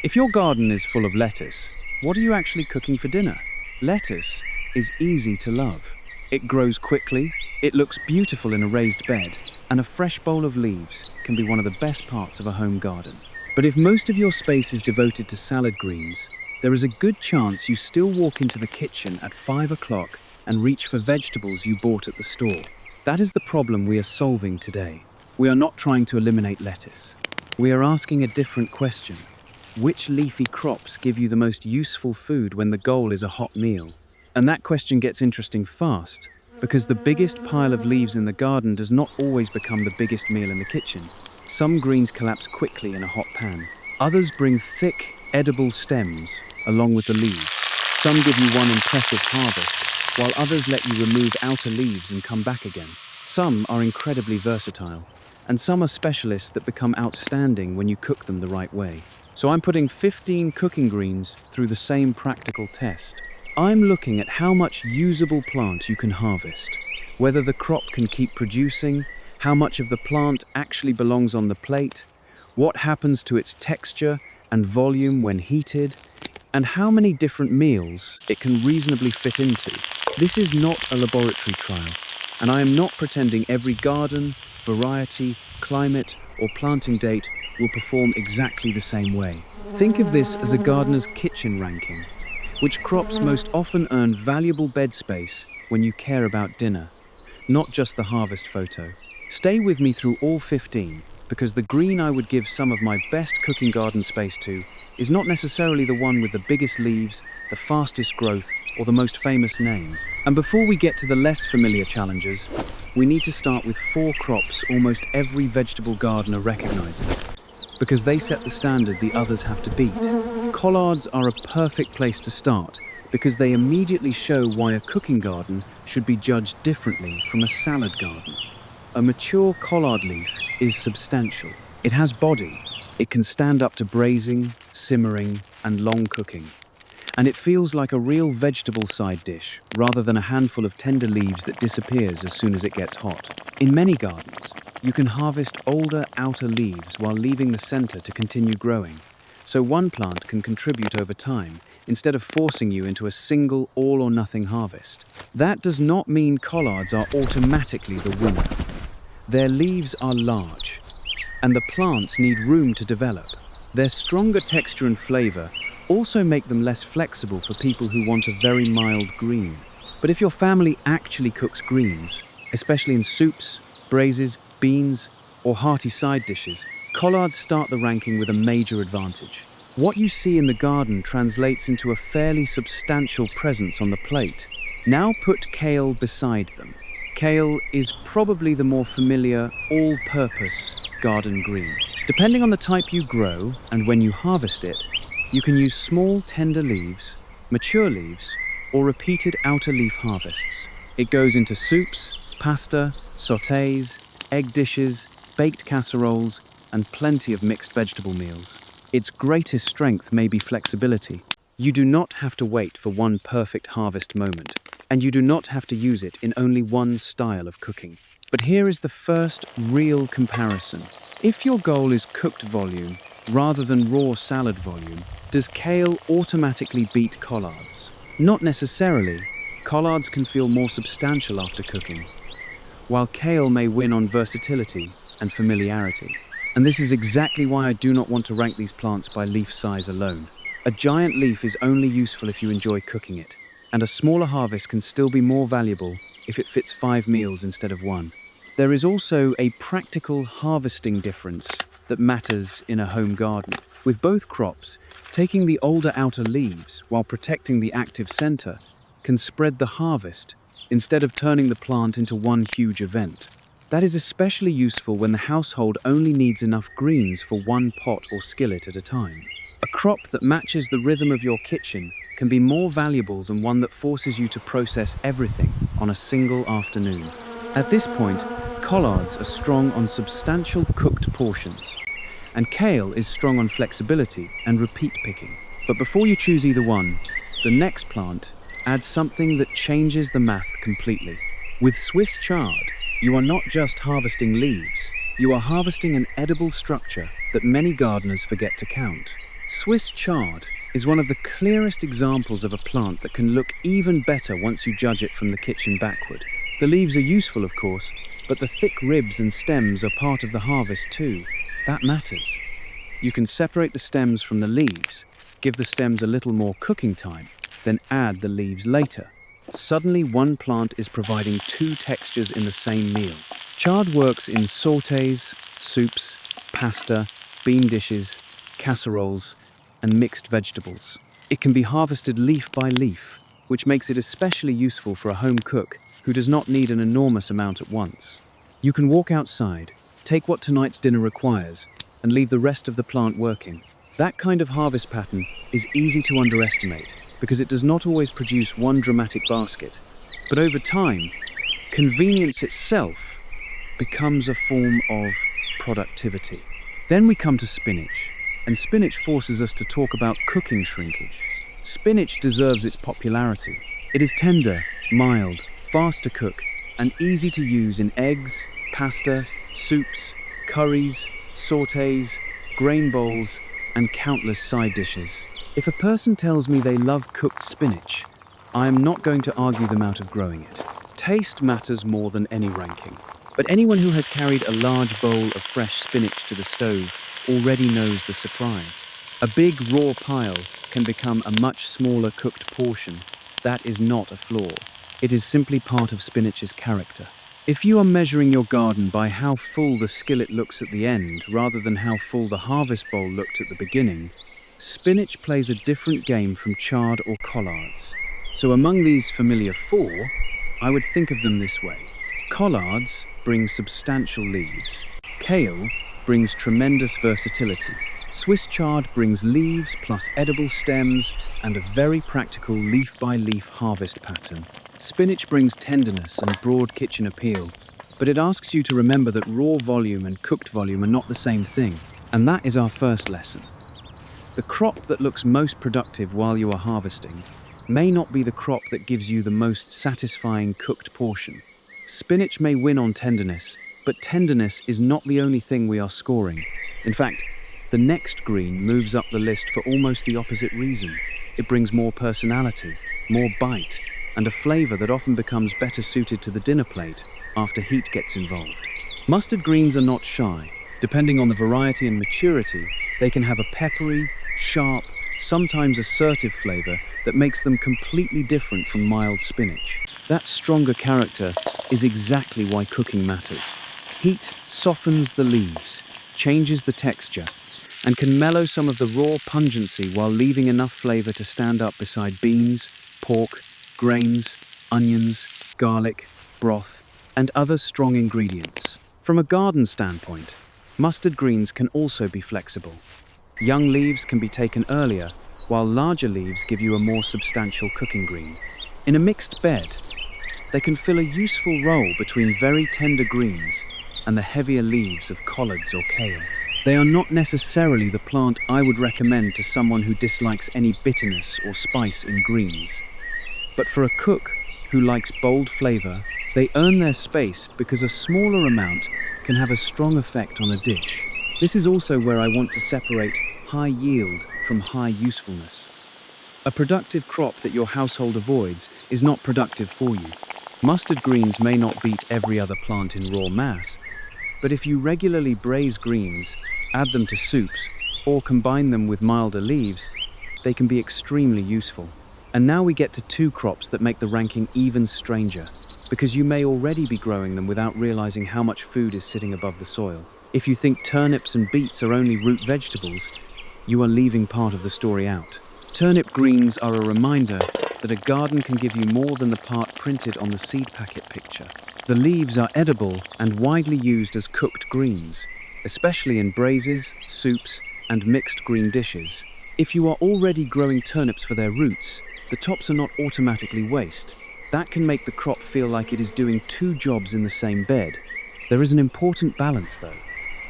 If your garden is full of lettuce, what are you actually cooking for dinner? Lettuce is easy to love. It grows quickly, it looks beautiful in a raised bed, and a fresh bowl of leaves can be one of the best parts of a home garden. But if most of your space is devoted to salad greens, there is a good chance you still walk into the kitchen at 5 o'clock and reach for vegetables you bought at the store. That is the problem we are solving today. We are not trying to eliminate lettuce. We are asking a different question. Which leafy crops give you the most useful food when the goal is a hot meal? And that question gets interesting fast, because the biggest pile of leaves in the garden does not always become the biggest meal in the kitchen. Some greens collapse quickly in a hot pan. Others bring thick, edible stems along with the leaves. Some give you one impressive harvest, while others let you remove outer leaves and come back again. Some are incredibly versatile, and some are specialists that become outstanding when you cook them the right way. So I'm putting 15 cooking greens through the same practical test. I'm looking at how much usable plant you can harvest, whether the crop can keep producing, how much of the plant actually belongs on the plate, what happens to its texture and volume when heated, and how many different meals it can reasonably fit into. This is not a laboratory trial, and I am not pretending every garden, variety, climate, or planting date will perform exactly the same way. Think of this as a gardener's kitchen ranking. Which crops most often earn valuable bed space when you care about dinner, not just the harvest photo. Stay with me through all 15, because the green I would give some of my best cooking garden space to is not necessarily the one with the biggest leaves, the fastest growth, or the most famous name. And before we get to the less familiar challenges, we need to start with 4 crops almost every vegetable gardener recognizes, because they set the standard the others have to beat. Collards are a perfect place to start because they immediately show why a cooking garden should be judged differently from a salad garden. A mature collard leaf is substantial. It has body. It can stand up to braising, simmering, and long cooking. And it feels like a real vegetable side dish rather than a handful of tender leaves that disappears as soon as it gets hot. In many gardens, you can harvest older outer leaves while leaving the center to continue growing. So one plant can contribute over time instead of forcing you into a single all-or-nothing harvest. That does not mean collards are automatically the winner. Their leaves are large, and the plants need room to develop. Their stronger texture and flavor also make them less flexible for people who want a very mild green. But if your family actually cooks greens, especially in soups, braises, beans, or hearty side dishes, collards start the ranking with a major advantage. What you see in the garden translates into a fairly substantial presence on the plate. Now put kale beside them. Kale is probably the more familiar, all-purpose garden green. Depending on the type you grow and when you harvest it, you can use small, tender leaves, mature leaves, or repeated outer leaf harvests. It goes into soups, pasta, sautés, egg dishes, baked casseroles, and plenty of mixed vegetable meals. Its greatest strength may be flexibility. You do not have to wait for one perfect harvest moment, and you do not have to use it in only one style of cooking. But here is the first real comparison. If your goal is cooked volume rather than raw salad volume, does kale automatically beat collards? Not necessarily. Collards can feel more substantial after cooking, while kale may win on versatility and familiarity. And this is exactly why I do not want to rank these plants by leaf size alone. A giant leaf is only useful if you enjoy cooking it, and a smaller harvest can still be more valuable if it fits 5 meals instead of 1. There is also a practical harvesting difference that matters in a home garden. With both crops, taking the older outer leaves while protecting the active center can spread the harvest instead of turning the plant into one huge event. That is especially useful when the household only needs enough greens for one pot or skillet at a time. A crop that matches the rhythm of your kitchen can be more valuable than one that forces you to process everything on a single afternoon. At this point, collards are strong on substantial cooked portions, and kale is strong on flexibility and repeat picking. But before you choose either one, the next plant adds something that changes the math completely. With Swiss chard, you are not just harvesting leaves, you are harvesting an edible structure that many gardeners forget to count. Swiss chard is one of the clearest examples of a plant that can look even better once you judge it from the kitchen backward. The leaves are useful, of course, but the thick ribs and stems are part of the harvest too. That matters. You can separate the stems from the leaves, give the stems a little more cooking time, then add the leaves later. Suddenly, one plant is providing two textures in the same meal. Chard works in sautés, soups, pasta, bean dishes, casseroles, and mixed vegetables. It can be harvested leaf by leaf, which makes it especially useful for a home cook who does not need an enormous amount at once. You can walk outside, take what tonight's dinner requires, and leave the rest of the plant working. That kind of harvest pattern is easy to underestimate because it does not always produce one dramatic basket. But over time, convenience itself becomes a form of productivity. Then we come to spinach, and spinach forces us to talk about cooking shrinkage. Spinach deserves its popularity. It is tender, mild, fast to cook, and easy to use in eggs, pasta, soups, curries, sautés, grain bowls, and countless side dishes. If a person tells me they love cooked spinach, I am not going to argue them out of growing it. Taste matters more than any ranking. But anyone who has carried a large bowl of fresh spinach to the stove already knows the surprise. A big raw pile can become a much smaller cooked portion. That is not a flaw. It is simply part of spinach's character. If you are measuring your garden by how full the skillet looks at the end rather than how full the harvest bowl looked at the beginning, spinach plays a different game from chard or collards. So among these familiar four, I would think of them this way. Collards brings substantial leaves. Kale brings tremendous versatility. Swiss chard brings leaves plus edible stems and a very practical leaf-by-leaf harvest pattern. Spinach brings tenderness and broad kitchen appeal, but it asks you to remember that raw volume and cooked volume are not the same thing, and that is our first lesson. The crop that looks most productive while you are harvesting may not be the crop that gives you the most satisfying cooked portion. Spinach may win on tenderness, but tenderness is not the only thing we are scoring. In fact, the next green moves up the list for almost the opposite reason. It brings more personality, more bite, and a flavor that often becomes better suited to the dinner plate after heat gets involved. Mustard greens are not shy. Depending on the variety and maturity, they can have a peppery, sharp, sometimes assertive flavor that makes them completely different from mild spinach. That stronger character is exactly why cooking matters. Heat softens the leaves, changes the texture, and can mellow some of the raw pungency while leaving enough flavor to stand up beside beans, pork, grains, onions, garlic, broth, and other strong ingredients. From a garden standpoint, mustard greens can also be flexible. Young leaves can be taken earlier, while larger leaves give you a more substantial cooking green. In a mixed bed, they can fill a useful role between very tender greens and the heavier leaves of collards or kale. They are not necessarily the plant I would recommend to someone who dislikes any bitterness or spice in greens. But for a cook who likes bold flavor, they earn their space because a smaller amount can have a strong effect on a dish. This is also where I want to separate high yield from high usefulness. A productive crop that your household avoids is not productive for you. Mustard greens may not beat every other plant in raw mass, but if you regularly braise greens, add them to soups, or combine them with milder leaves, they can be extremely useful. And now we get to two crops that make the ranking even stranger, because you may already be growing them without realizing how much food is sitting above the soil. If you think turnips and beets are only root vegetables, you are leaving part of the story out. Turnip greens are a reminder that a garden can give you more than the part printed on the seed packet picture. The leaves are edible and widely used as cooked greens, especially in braises, soups, and mixed green dishes. If you are already growing turnips for their roots, the tops are not automatically waste. That can make the crop feel like it is doing two jobs in the same bed. There is an important balance though.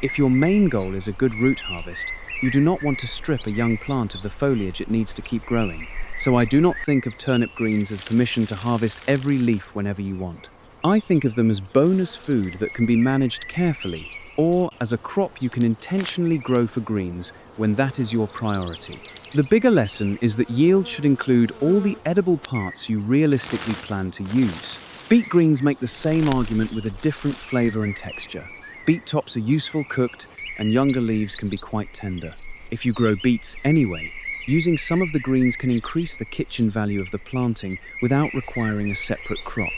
If your main goal is a good root harvest, you do not want to strip a young plant of the foliage it needs to keep growing. So I do not think of turnip greens as permission to harvest every leaf whenever you want. I think of them as bonus food that can be managed carefully, or as a crop you can intentionally grow for greens when that is your priority. The bigger lesson is that yield should include all the edible parts you realistically plan to use. Beet greens make the same argument with a different flavor and texture. Beet tops are useful cooked, and younger leaves can be quite tender. If you grow beets anyway, using some of the greens can increase the kitchen value of the planting without requiring a separate crop.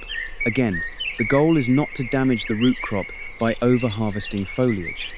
Again, the goal is not to damage the root crop by over-harvesting foliage.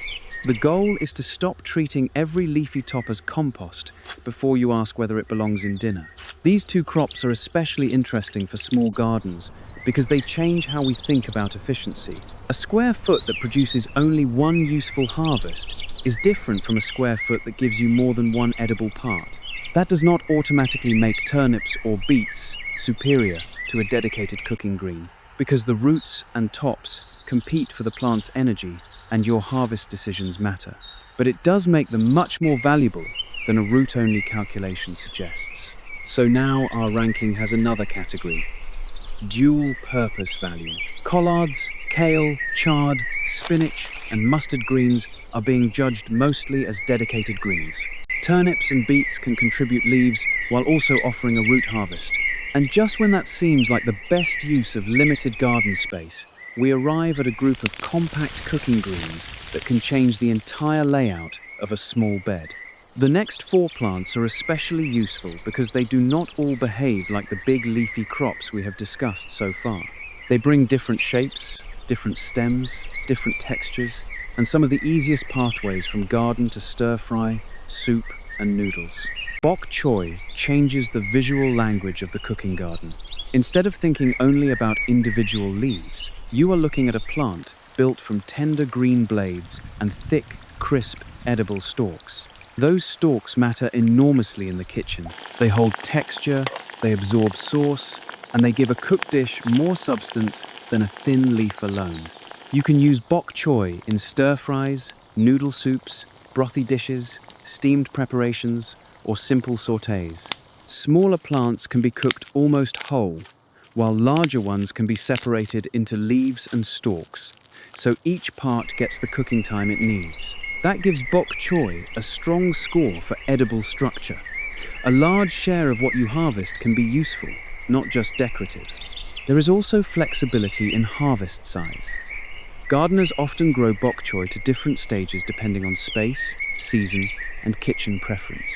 The goal is to stop treating every leafy top as compost before you ask whether it belongs in dinner. These two crops are especially interesting for small gardens because they change how we think about efficiency. A square foot that produces only one useful harvest is different from a square foot that gives you more than one edible part. That does not automatically make turnips or beets superior to a dedicated cooking green, because the roots and tops compete for the plant's energy and your harvest decisions matter. But it does make them much more valuable than a root-only calculation suggests. So now our ranking has another category: dual purpose value. Collards, kale, chard, spinach, and mustard greens are being judged mostly as dedicated greens. Turnips and beets can contribute leaves while also offering a root harvest. And just when that seems like the best use of limited garden space, we arrive at a group of compact cooking greens that can change the entire layout of a small bed. The next four plants are especially useful because they do not all behave like the big leafy crops we have discussed so far. They bring different shapes, different stems, different textures, and some of the easiest pathways from garden to stir-fry, soup, and noodles. Bok choy changes the visual language of the cooking garden. Instead of thinking only about individual leaves, you are looking at a plant built from tender green blades and thick, crisp, edible stalks. Those stalks matter enormously in the kitchen. They hold texture, they absorb sauce, and they give a cooked dish more substance than a thin leaf alone. You can use bok choy in stir-fries, noodle soups, brothy dishes, steamed preparations, or simple sautés. Smaller plants can be cooked almost whole, while larger ones can be separated into leaves and stalks, so each part gets the cooking time it needs. That gives bok choy a strong score for edible structure. A large share of what you harvest can be useful, not just decorative. There is also flexibility in harvest size. Gardeners often grow bok choy to different stages depending on space, season, and kitchen preference.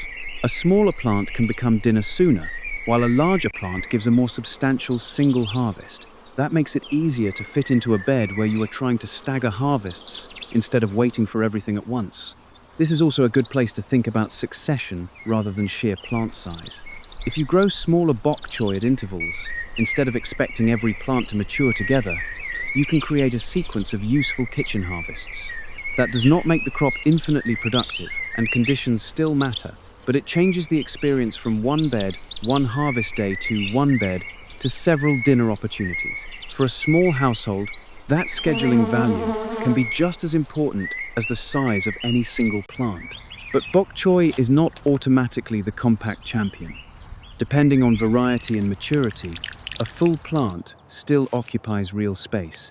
A smaller plant can become dinner sooner, while a larger plant gives a more substantial single harvest. That makes it easier to fit into a bed where you are trying to stagger harvests instead of waiting for everything at once. This is also a good place to think about succession rather than sheer plant size. If you grow smaller bok choy at intervals, instead of expecting every plant to mature together, you can create a sequence of useful kitchen harvests. That does not make the crop infinitely productive, and conditions still matter, but it changes the experience from one bed, one harvest day to one bed to several dinner opportunities. For a small household, that scheduling value can be just as important as the size of any single plant. But bok choy is not automatically the compact champion. Depending on variety and maturity, a full plant still occupies real space.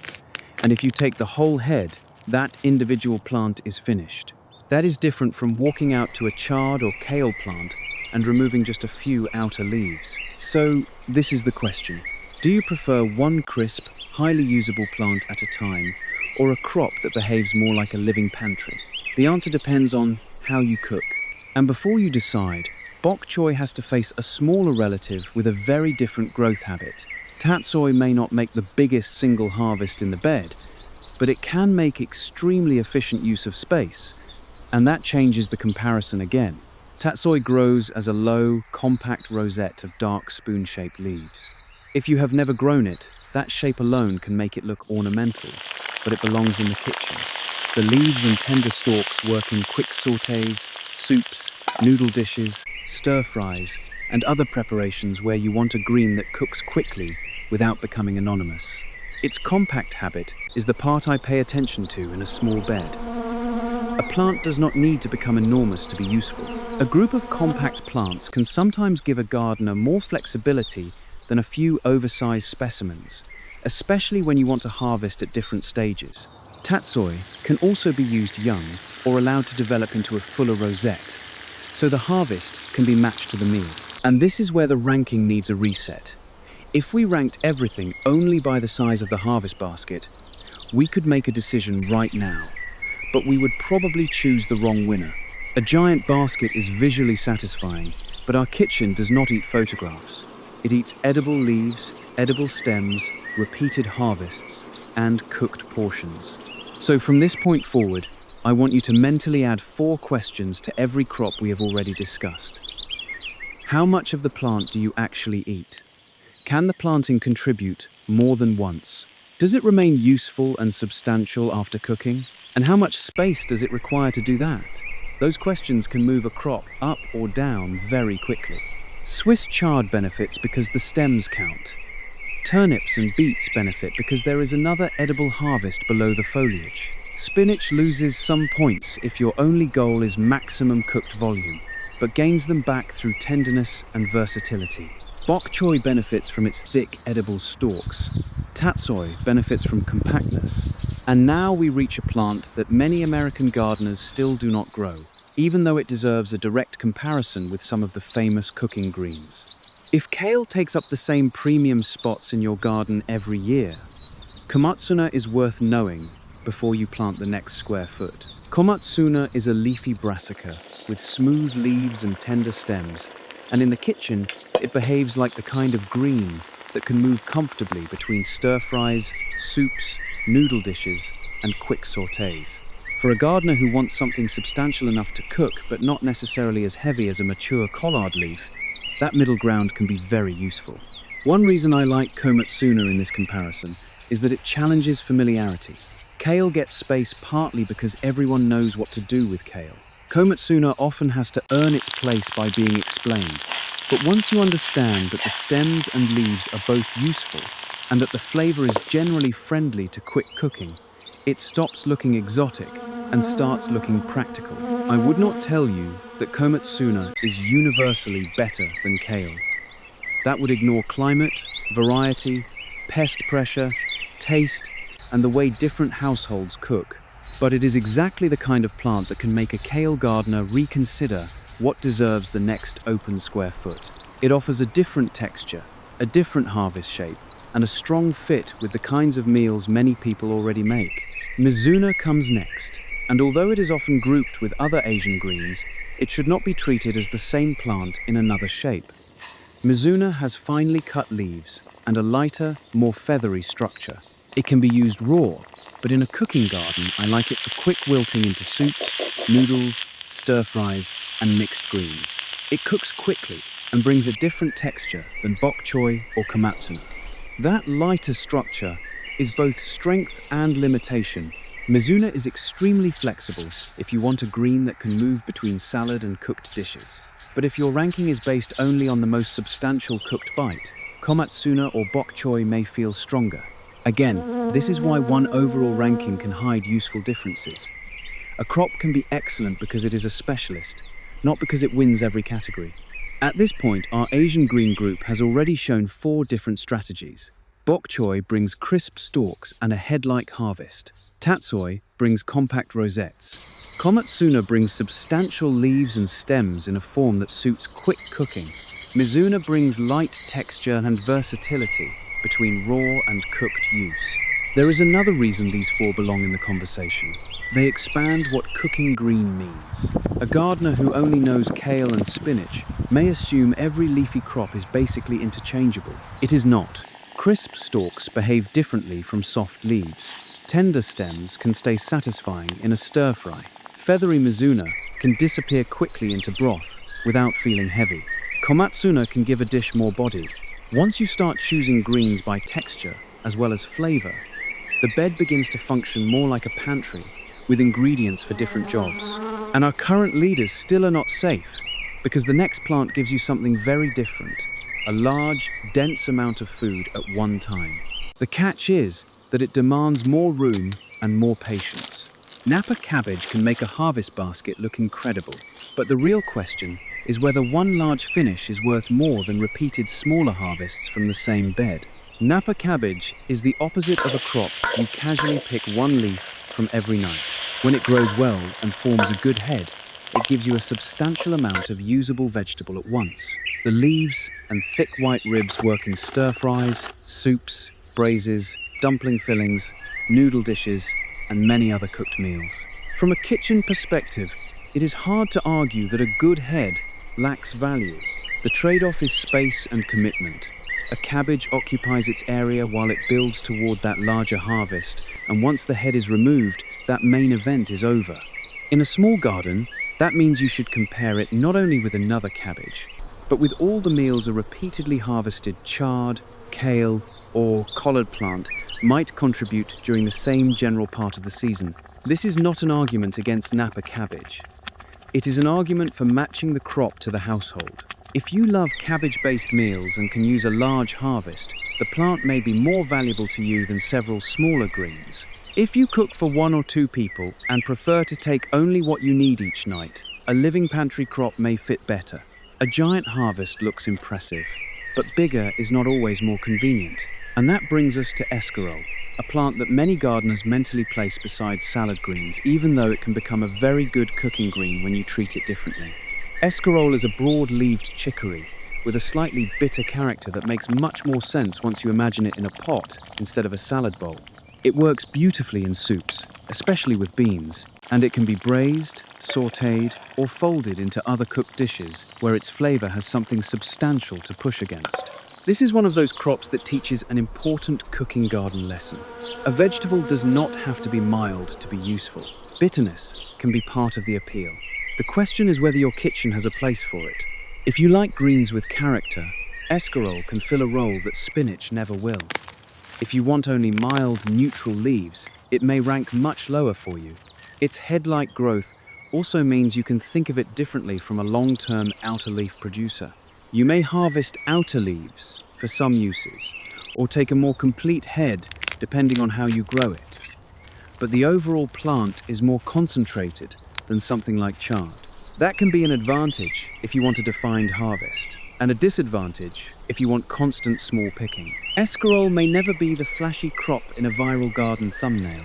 And if you take the whole head, that individual plant is finished. That is different from walking out to a chard or kale plant and removing just a few outer leaves. So, this is the question. Do you prefer one crisp, highly usable plant at a time, or a crop that behaves more like a living pantry? The answer depends on how you cook. And before you decide, bok choy has to face a smaller relative with a very different growth habit. Tatsoi may not make the biggest single harvest in the bed, but it can make extremely efficient use of space, and that changes the comparison again. Tatsoi grows as a low, compact rosette of dark spoon-shaped leaves. If you have never grown it, that shape alone can make it look ornamental, but it belongs in the kitchen. The leaves and tender stalks work in quick sautés, soups, noodle dishes, stir-fries, and other preparations where you want a green that cooks quickly without becoming anonymous. Its compact habit is the part I pay attention to in a small bed. A plant does not need to become enormous to be useful. A group of compact plants can sometimes give a gardener more flexibility than a few oversized specimens, especially when you want to harvest at different stages. Tatsoi can also be used young or allowed to develop into a fuller rosette, so the harvest can be matched to the meal. And this is where the ranking needs a reset. If we ranked everything only by the size of the harvest basket, we could make a decision right now, but we would probably choose the wrong winner. A giant basket is visually satisfying, but our kitchen does not eat photographs. It eats edible leaves, edible stems, repeated harvests, and cooked portions. So from this point forward, I want you to mentally add 4 questions to every crop we have already discussed. How much of the plant do you actually eat? Can the planting contribute more than once? Does it remain useful and substantial after cooking? And how much space does it require to do that? Those questions can move a crop up or down very quickly. Swiss chard benefits because the stems count. Turnips and beets benefit because there is another edible harvest below the foliage. Spinach loses some points if your only goal is maximum cooked volume, but gains them back through tenderness and versatility. Bok choy benefits from its thick edible stalks. Tatsoi benefits from compactness. And now we reach a plant that many American gardeners still do not grow, even though it deserves a direct comparison with some of the famous cooking greens. If kale takes up the same premium spots in your garden every year, Komatsuna is worth knowing before you plant the next square foot. Komatsuna is a leafy brassica with smooth leaves and tender stems, and in the kitchen, it behaves like the kind of green that can move comfortably between stir-fries, soups, noodle dishes, and quick sautés. For a gardener who wants something substantial enough to cook, but not necessarily as heavy as a mature collard leaf, that middle ground can be very useful. One reason I like Komatsuna in this comparison is that it challenges familiarity. Kale gets space partly because everyone knows what to do with kale. Komatsuna often has to earn its place by being explained. But once you understand that the stems and leaves are both useful and that the flavor is generally friendly to quick cooking, it stops looking exotic and starts looking practical. I would not tell you that Komatsuna is universally better than kale. That would ignore climate, variety, pest pressure, taste, and the way different households cook. But it is exactly the kind of plant that can make a kale gardener reconsider what deserves the next open square foot. It offers a different texture, a different harvest shape, and a strong fit with the kinds of meals many people already make. Mizuna comes next, and although it is often grouped with other Asian greens, it should not be treated as the same plant in another shape. Mizuna has finely cut leaves and a lighter, more feathery structure. It can be used raw, but in a cooking garden, I like it for quick wilting into soups, noodles, stir-fries, and mixed greens. It cooks quickly and brings a different texture than bok choy or komatsuna. That lighter structure is both strength and limitation. Mizuna is extremely flexible if you want a green that can move between salad and cooked dishes. But if your ranking is based only on the most substantial cooked bite, Komatsuna or bok choy may feel stronger. Again, this is why one overall ranking can hide useful differences. A crop can be excellent because it is a specialist, not because it wins every category. At this point, our Asian green group has already shown 4 different strategies. Bok choy brings crisp stalks and a head-like harvest. Tatsoi brings compact rosettes. Komatsuna brings substantial leaves and stems in a form that suits quick cooking. Mizuna brings light texture and versatility between raw and cooked use. There is another reason these 4 belong in the conversation. They expand what cooking green means. A gardener who only knows kale and spinach may assume every leafy crop is basically interchangeable. It is not. Crisp stalks behave differently from soft leaves. Tender stems can stay satisfying in a stir-fry. Feathery mizuna can disappear quickly into broth without feeling heavy. Komatsuna can give a dish more body. Once you start choosing greens by texture as well as flavor, the bed begins to function more like a pantry with ingredients for different jobs. And our current leaders still are not safe because the next plant gives you something very different, a large, dense amount of food at one time. The catch is that it demands more room and more patience. Napa cabbage can make a harvest basket look incredible, but the real question is whether one large finish is worth more than repeated smaller harvests from the same bed. Napa cabbage is the opposite of a crop you casually pick one leaf from every night. When it grows well and forms a good head, it gives you a substantial amount of usable vegetable at once. The leaves and thick white ribs work in stir-fries, soups, braises, dumpling fillings, noodle dishes, and many other cooked meals. From a kitchen perspective, it is hard to argue that a good head lacks value. The trade-off is space and commitment. A cabbage occupies its area while it builds toward that larger harvest, and once the head is removed, that main event is over. In a small garden, that means you should compare it not only with another cabbage, but with all the meals a repeatedly harvested chard, kale, or collard plant might contribute during the same general part of the season. This is not an argument against Napa cabbage. It is an argument for matching the crop to the household. If you love cabbage-based meals and can use a large harvest, the plant may be more valuable to you than several smaller greens. If you cook for 1 or 2 people and prefer to take only what you need each night, a living pantry crop may fit better. A giant harvest looks impressive, but bigger is not always more convenient. And that brings us to escarole, a plant that many gardeners mentally place beside salad greens, even though it can become a very good cooking green when you treat it differently. Escarole is a broad-leaved chicory with a slightly bitter character that makes much more sense once you imagine it in a pot instead of a salad bowl. It works beautifully in soups, especially with beans, and it can be braised, sautéed, or folded into other cooked dishes where its flavor has something substantial to push against. This is one of those crops that teaches an important cooking garden lesson. A vegetable does not have to be mild to be useful. Bitterness can be part of the appeal. The question is whether your kitchen has a place for it. If you like greens with character, escarole can fill a role that spinach never will. If you want only mild, neutral leaves, it may rank much lower for you. Its head-like growth also means you can think of it differently from a long-term outer leaf producer. You may harvest outer leaves for some uses, or take a more complete head depending on how you grow it. But the overall plant is more concentrated than something like chard. That can be an advantage if you want a defined harvest, and a disadvantage if you want constant small picking. Escarole may never be the flashy crop in a viral garden thumbnail,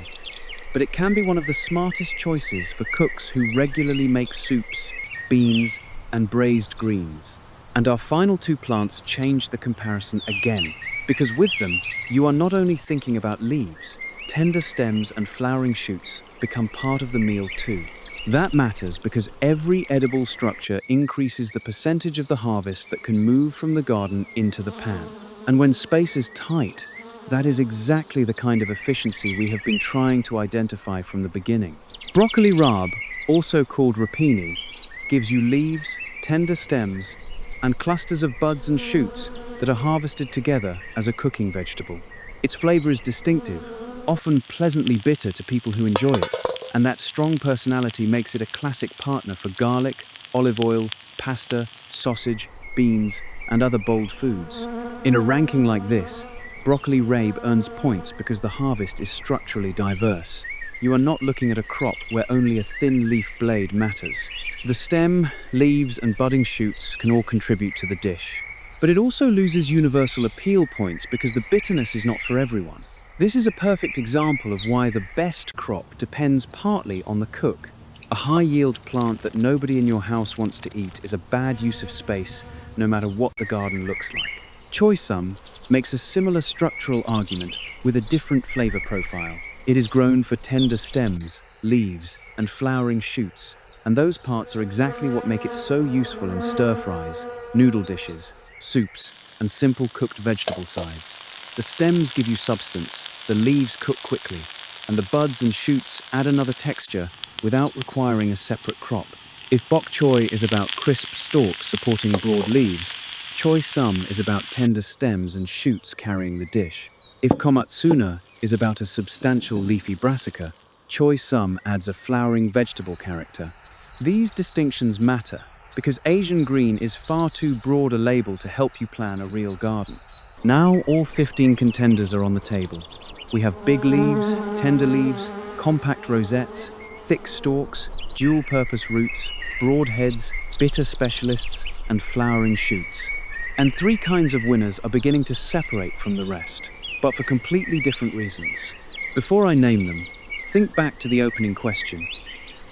but it can be one of the smartest choices for cooks who regularly make soups, beans, and braised greens. And our final 2 plants change the comparison again, because with them, you are not only thinking about leaves, tender stems and flowering shoots become part of the meal too. That matters because every edible structure increases the percentage of the harvest that can move from the garden into the pan. And when space is tight, that is exactly the kind of efficiency we have been trying to identify from the beginning. Broccoli rabe, also called rapini, gives you leaves, tender stems, and clusters of buds and shoots that are harvested together as a cooking vegetable. Its flavor is distinctive, often pleasantly bitter to people who enjoy it, and that strong personality makes it a classic partner for garlic, olive oil, pasta, sausage, beans, and other bold foods. In a ranking like this, broccoli rabe earns points because the harvest is structurally diverse. You are not looking at a crop where only a thin leaf blade matters. The stem, leaves, and budding shoots can all contribute to the dish. But it also loses universal appeal points because the bitterness is not for everyone. This is a perfect example of why the best crop depends partly on the cook. A high-yield plant that nobody in your house wants to eat is a bad use of space, no matter what the garden looks like. Choy makes a similar structural argument with a different flavor profile. It is grown for tender stems, leaves, and flowering shoots, and those parts are exactly what make it so useful in stir-fries, noodle dishes, soups, and simple cooked vegetable sides. The stems give you substance, the leaves cook quickly, and the buds and shoots add another texture without requiring a separate crop. If bok choy is about crisp stalks supporting broad leaves, choy is about tender stems and shoots carrying the dish. If Komatsuna is about a substantial leafy brassica, choy adds a flowering vegetable character. These distinctions matter because Asian green is far too broad a label to help you plan a real garden. Now all 15 contenders are on the table. We have big leaves, tender leaves, compact rosettes, thick stalks, dual-purpose roots, broad heads, bitter specialists, and flowering shoots. And 3 kinds of winners are beginning to separate from the rest, but for completely different reasons. Before I name them, Think back to the opening question.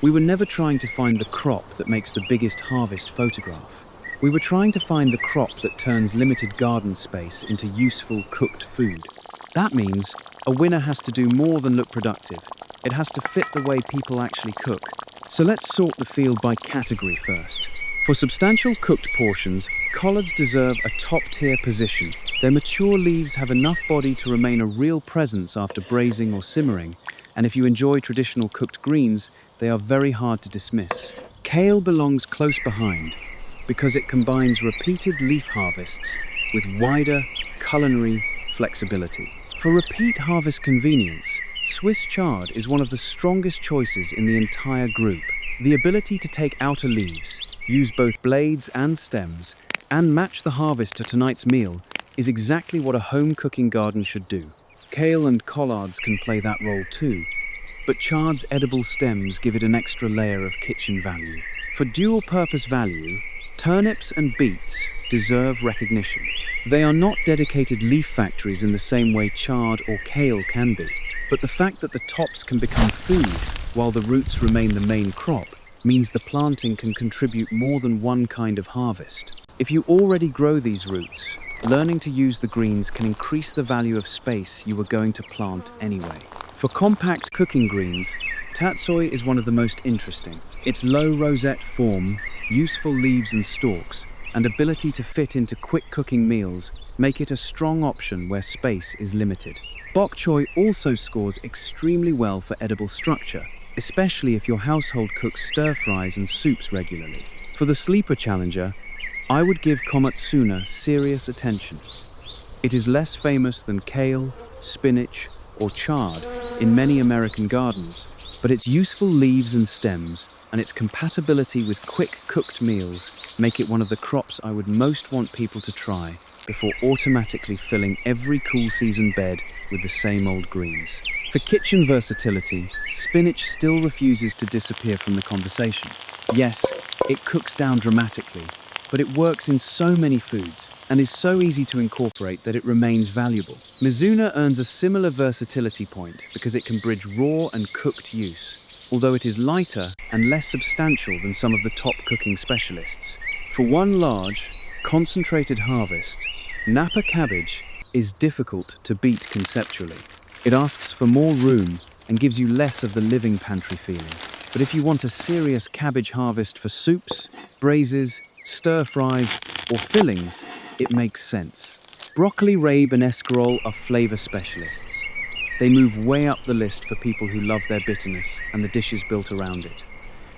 We were never trying to find the crop that makes the biggest harvest photograph. We were trying to find the crop that turns limited garden space into useful cooked food. That means a winner has to do more than look productive. It has to fit the way people actually cook. So let's sort the field by category first. For substantial cooked portions, collards deserve a top-tier position. Their mature leaves have enough body to remain a real presence after braising or simmering, and if you enjoy traditional cooked greens, they are very hard to dismiss. Kale belongs close behind because it combines repeated leaf harvests with wider culinary flexibility. For repeat harvest convenience, Swiss chard is one of the strongest choices in the entire group. The ability to take outer leaves, use both blades and stems, and match the harvest to tonight's meal is exactly what a home cooking garden should do. Kale and collards can play that role too, but chard's edible stems give it an extra layer of kitchen value. For dual-purpose value, turnips and beets deserve recognition. They are not dedicated leaf factories in the same way chard or kale can be, but the fact that the tops can become food while the roots remain the main crop means the planting can contribute more than one kind of harvest. If you already grow these roots, learning to use the greens can increase the value of space you were going to plant anyway. For compact cooking greens, tatsoi is one of the most interesting. Its low rosette form, useful leaves and stalks, and ability to fit into quick cooking meals make it a strong option where space is limited. Bok choy also scores extremely well for edible structure, especially if your household cooks stir-fries and soups regularly. For the sleeper challenger, I would give Komatsuna serious attention. It is less famous than kale, spinach, or chard in many American gardens, but its useful leaves and stems and its compatibility with quick cooked meals make it one of the crops I would most want people to try before automatically filling every cool season bed with the same old greens. For kitchen versatility, spinach still refuses to disappear from the conversation. Yes, it cooks down dramatically, but it works in so many foods and is so easy to incorporate that it remains valuable. Mizuna earns a similar versatility point because it can bridge raw and cooked use, although it is lighter and less substantial than some of the top cooking specialists. For one large, concentrated harvest, Napa cabbage is difficult to beat conceptually. It asks for more room and gives you less of the living pantry feeling. But if you want a serious cabbage harvest for soups, braises, stir-fries, or fillings, it makes sense. Broccoli, rabe, and escarole are flavor specialists. They move way up the list for people who love their bitterness and the dishes built around it,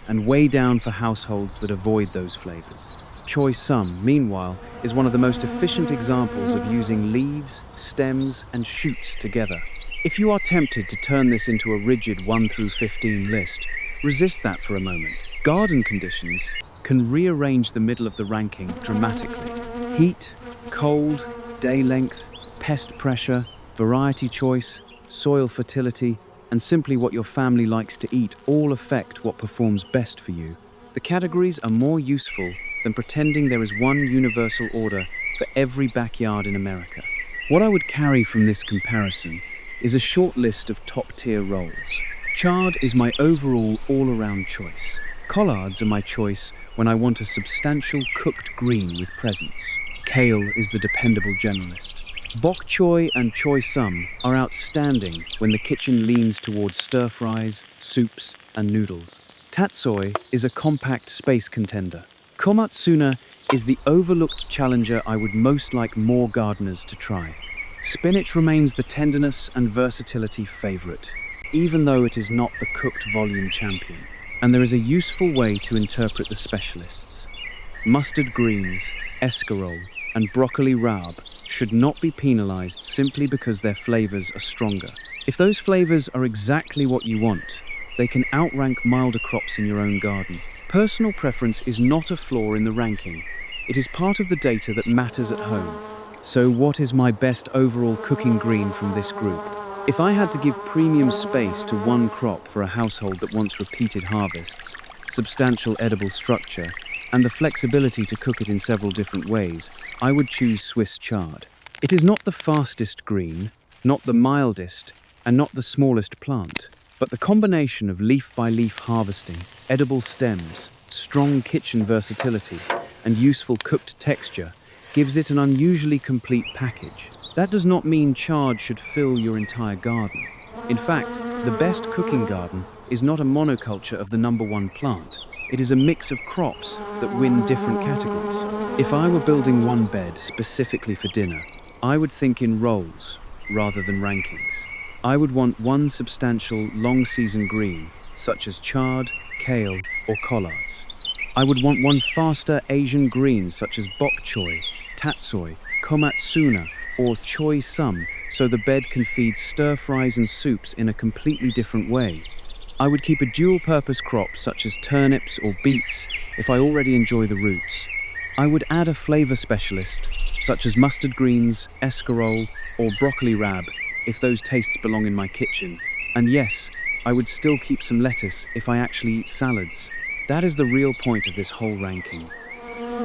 and way down for households that avoid those flavors. Choy, meanwhile, is one of the most efficient examples of using leaves, stems, and shoots together. If you are tempted to turn this into a rigid 1 through 15 list, resist that for a moment. Garden conditions can rearrange the middle of the ranking dramatically. Heat, cold, day length, pest pressure, variety choice, soil fertility, and simply what your family likes to eat all affect what performs best for you. The categories are more useful than pretending there is one universal order for every backyard in America. What I would carry from this comparison is a short list of top-tier roles. Chard is my overall all-around choice. Collards are my choice when I want a substantial cooked green with presence. Kale is the dependable generalist. Bok choy and choy are outstanding when the kitchen leans towards stir-fries, soups, and noodles. Tatsoi is a compact space contender. Komatsuna is the overlooked challenger I would most like more gardeners to try. Spinach remains the tenderness and versatility favorite, even though it is not the cooked volume champion. And there is a useful way to interpret the specialists. Mustard greens, escarole, and broccoli rabe should not be penalized simply because their flavors are stronger. If those flavors are exactly what you want, they can outrank milder crops in your own garden. Personal preference is not a flaw in the ranking. It is part of the data that matters at home. So what is my best overall cooking green from this group? If I had to give premium space to one crop for a household that wants repeated harvests, substantial edible structure, and the flexibility to cook it in several different ways, I would choose Swiss chard. It is not the fastest green, not the mildest, and not the smallest plant, But the combination of leaf-by-leaf harvesting, edible stems, strong kitchen versatility, and useful cooked texture gives it an unusually complete package. That does not mean chard should fill your entire garden. In fact, the best cooking garden is not a monoculture of the number one plant. It is a mix of crops that win different categories. If I were building one bed specifically for dinner, I would think in roles rather than rankings. I would want one substantial long-season green, such as chard, kale, or collards. I would want one faster Asian green, such as bok choy, tatsoi, Komatsuna, or choy sum, so the bed can feed stir-fries and soups in a completely different way. I would keep a dual-purpose crop such as turnips or beets if I already enjoy the roots. I would add a flavor specialist such as mustard greens, escarole, or broccoli rabe if those tastes belong in my kitchen. And yes, I would still keep some lettuce if I actually eat salads. That is the real point of this whole ranking.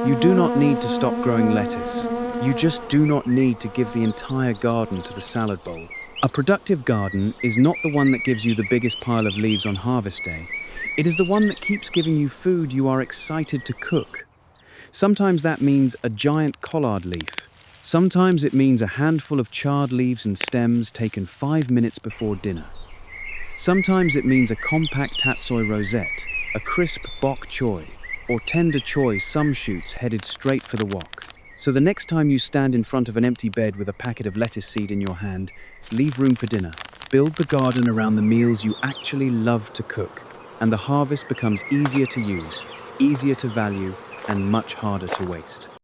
You do not need to stop growing lettuce. You just do not need to give the entire garden to the salad bowl. A productive garden is not the one that gives you the biggest pile of leaves on harvest day. It is the one that keeps giving you food you are excited to cook. Sometimes that means a giant collard leaf. Sometimes it means a handful of charred leaves and stems taken 5 minutes before dinner. Sometimes it means a compact tatsoi rosette, a crisp bok choy, or tender choy some shoots headed straight for the wok. So the next time you stand in front of an empty bed with a packet of lettuce seed in your hand, leave room for dinner. Build the garden around the meals you actually love to cook, and the harvest becomes easier to use, easier to value, and much harder to waste.